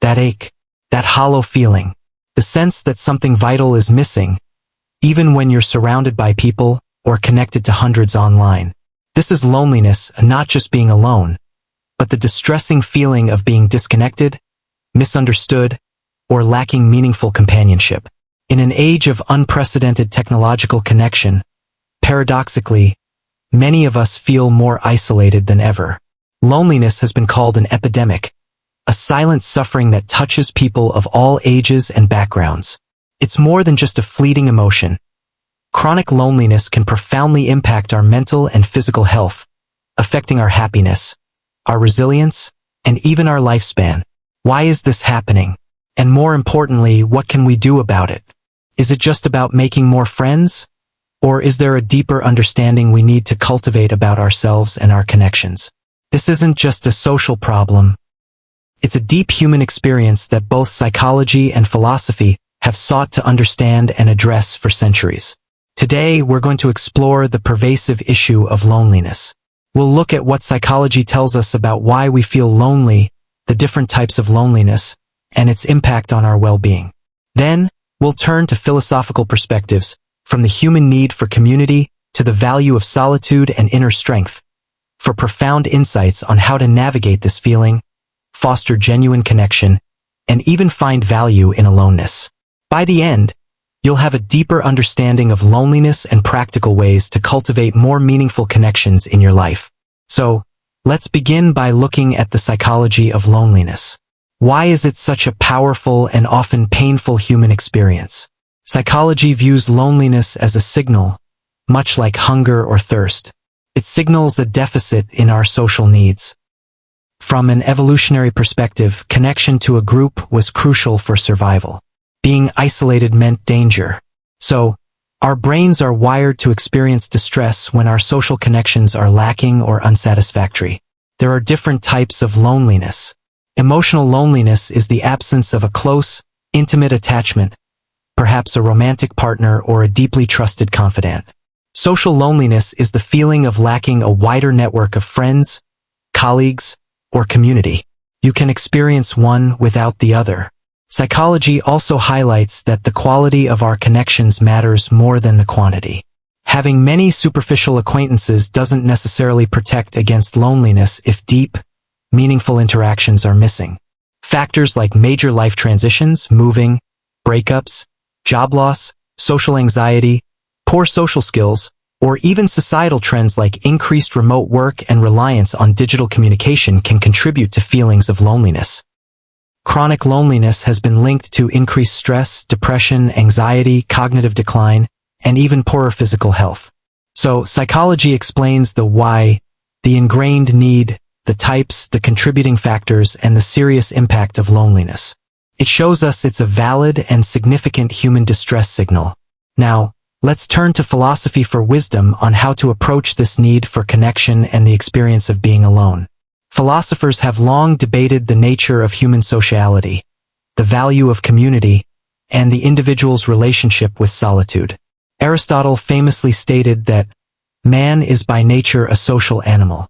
that ache, that hollow feeling, the sense that something vital is missing, even when you're surrounded by people or connected to hundreds online. This is loneliness, not just being alone, but the distressing feeling of being disconnected, misunderstood, or lacking meaningful companionship. In an age of unprecedented technological connection, paradoxically, many of us feel more isolated than ever. Loneliness has been called an epidemic, a silent suffering that touches people of all ages and backgrounds. It's more than just a fleeting emotion. Chronic loneliness can profoundly impact our mental and physical health, affecting our happiness, our resilience, and even our lifespan. Why is this happening? And more importantly, what can we do about it? Is it just about making more friends? Or is there a deeper understanding we need to cultivate about ourselves and our connections? This isn't just a social problem. It's a deep human experience that both psychology and philosophy have sought to understand and address for centuries. Today, we're going to explore the pervasive issue of loneliness. We'll look at what psychology tells us about why we feel lonely, the different types of loneliness, and its impact on our well-being. Then, we'll turn to philosophical perspectives, from the human need for community to the value of solitude and inner strength, for profound insights on how to navigate this feeling, foster genuine connection, and even find value in aloneness. By the end, you'll have a deeper understanding of loneliness and practical ways to cultivate more meaningful connections in your life. So, let's begin by looking at the psychology of loneliness. Why is it such a powerful and often painful human experience? Psychology views loneliness as a signal, much like hunger or thirst. It signals a deficit in our social needs. From an evolutionary perspective, connection to a group was crucial for survival. Being isolated meant danger. So, our brains are wired to experience distress when our social connections are lacking or unsatisfactory. There are different types of loneliness. Emotional loneliness is the absence of a close, intimate attachment, perhaps a romantic partner or a deeply trusted confidant. Social loneliness is the feeling of lacking a wider network of friends, colleagues, or community. You can experience one without the other. Psychology also highlights that the quality of our connections matters more than the quantity. Having many superficial acquaintances doesn't necessarily protect against loneliness if deep, meaningful interactions are missing. Factors like major life transitions, moving, breakups, job loss, social anxiety, poor social skills, or even societal trends like increased remote work and reliance on digital communication can contribute to feelings of loneliness. Chronic loneliness has been linked to increased stress, depression, anxiety, cognitive decline, and even poorer physical health. So, psychology explains the why, the ingrained need, the types, the contributing factors, and the serious impact of loneliness. It shows us it's a valid and significant human distress signal. Now, let's turn to philosophy for wisdom on how to approach this need for connection and the experience of being alone. Philosophers have long debated the nature of human sociality, the value of community, and the individual's relationship with solitude. Aristotle famously stated that man is by nature a social animal.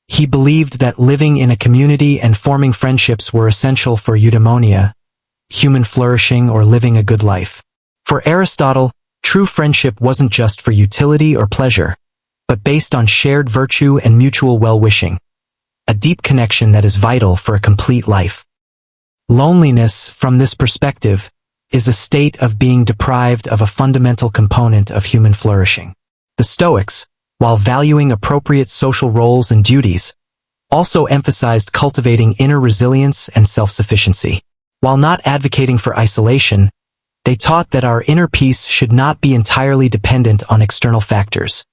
He believed that living in a community and forming friendships were essential for eudaimonia, human flourishing or living a good life. For Aristotle, true friendship wasn't just for utility or pleasure, but based on shared virtue and mutual well-wishing, a deep connection that is vital for a complete life. Loneliness, from this perspective, is a state of being deprived of a fundamental component of human flourishing. The Stoics, while valuing appropriate social roles and duties, also emphasized cultivating inner resilience and self-sufficiency. While not advocating for isolation, they taught that our inner peace should not be entirely dependent on external factors,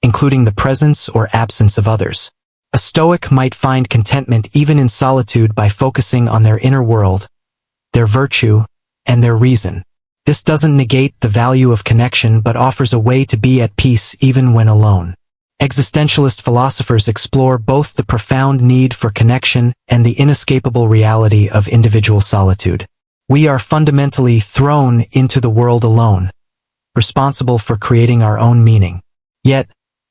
including the presence or absence of others. A Stoic might find contentment even in solitude by focusing on their inner world, their virtue, and their reason. This doesn't negate the value of connection but offers a way to be at peace even when alone. Existentialist philosophers explore both the profound need for connection and the inescapable reality of individual solitude. We are fundamentally thrown into the world alone, responsible for creating our own meaning. Yet,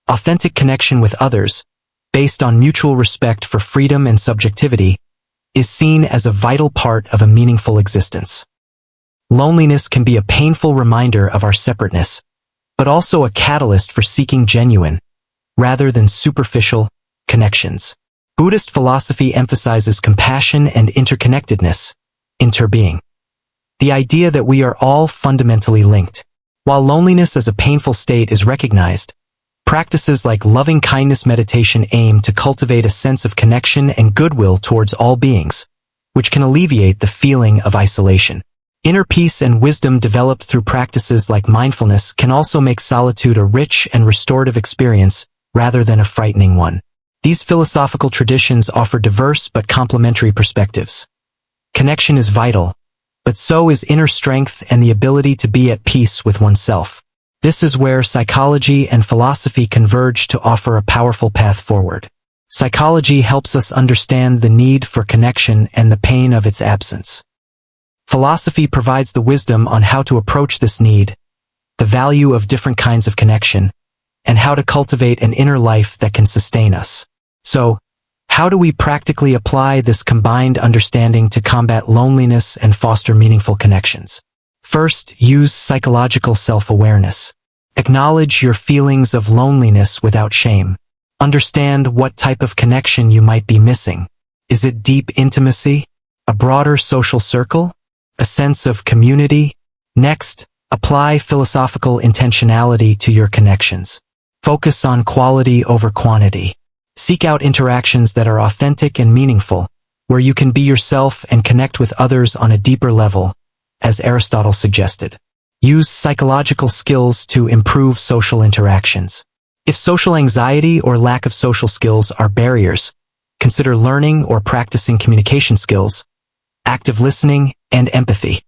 authentic connection with others, based on mutual respect for freedom and subjectivity, is seen as a vital part of a meaningful existence. Loneliness can be a painful reminder of our separateness, but also a catalyst for seeking genuine, rather than superficial, connections. Buddhist philosophy emphasizes compassion and interconnectedness, interbeing. The idea that we are all fundamentally linked. While loneliness as a painful state is recognized, practices like loving-kindness meditation aim to cultivate a sense of connection and goodwill towards all beings, which can alleviate the feeling of isolation. Inner peace and wisdom developed through practices like mindfulness can also make solitude a rich and restorative experience rather than a frightening one. These philosophical traditions offer diverse but complementary perspectives. Connection is vital, but so is inner strength and the ability to be at peace with oneself. This is where psychology and philosophy converge to offer a powerful path forward. Psychology helps us understand the need for connection and the pain of its absence. Philosophy provides the wisdom on how to approach this need, the value of different kinds of connection, and how to cultivate an inner life that can sustain us. So, how do we practically apply this combined understanding to combat loneliness and foster meaningful connections? First, use psychological self-awareness. Acknowledge your feelings of loneliness without shame. Understand what type of connection you might be missing. Is it deep intimacy? A broader social circle? A sense of community? Next, apply philosophical intentionality to your connections. Focus on quality over quantity. Seek out interactions that are authentic and meaningful, where you can be yourself and connect with others on a deeper level, as Aristotle suggested. Use psychological skills to improve social interactions. If social anxiety or lack of social skills are barriers, consider learning or practicing communication skills, active listening, and empathy.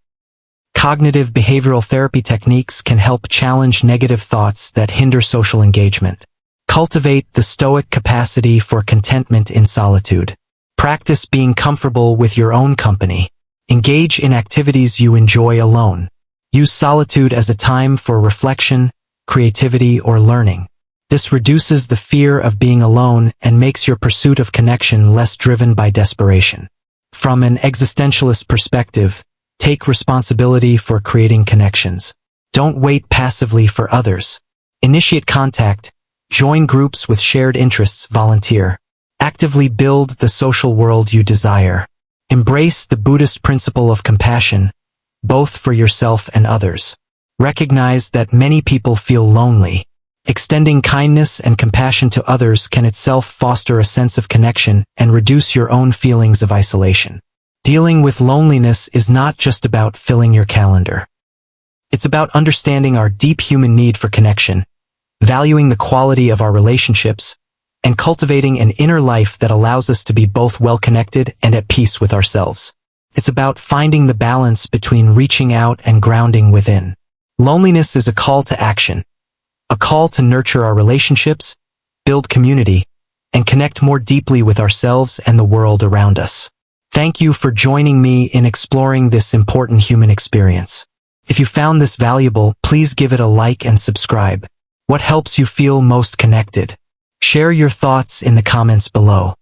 Cognitive behavioral therapy techniques can help challenge negative thoughts that hinder social engagement. Cultivate the Stoic capacity for contentment in solitude. Practice being comfortable with your own company. Engage in activities you enjoy alone. Use solitude as a time for reflection, creativity, or learning. This reduces the fear of being alone and makes your pursuit of connection less driven by desperation. From an existentialist perspective, take responsibility for creating connections. Don't wait passively for others. Initiate contact. Join groups with shared interests, volunteer. Actively build the social world you desire. Embrace the Buddhist principle of compassion, both for yourself and others. Recognize that many people feel lonely. Extending kindness and compassion to others can itself foster a sense of connection and reduce your own feelings of isolation. Dealing with loneliness is not just about filling your calendar. It's about understanding our deep human need for connection, valuing the quality of our relationships, and cultivating an inner life that allows us to be both well-connected and at peace with ourselves. It's about finding the balance between reaching out and grounding within. Loneliness is a call to action, a call to nurture our relationships, build community, and connect more deeply with ourselves and the world around us. Thank you for joining me in exploring this important human experience. If you found this valuable, please give it a like and subscribe. What helps you feel most connected? Share your thoughts in the comments below.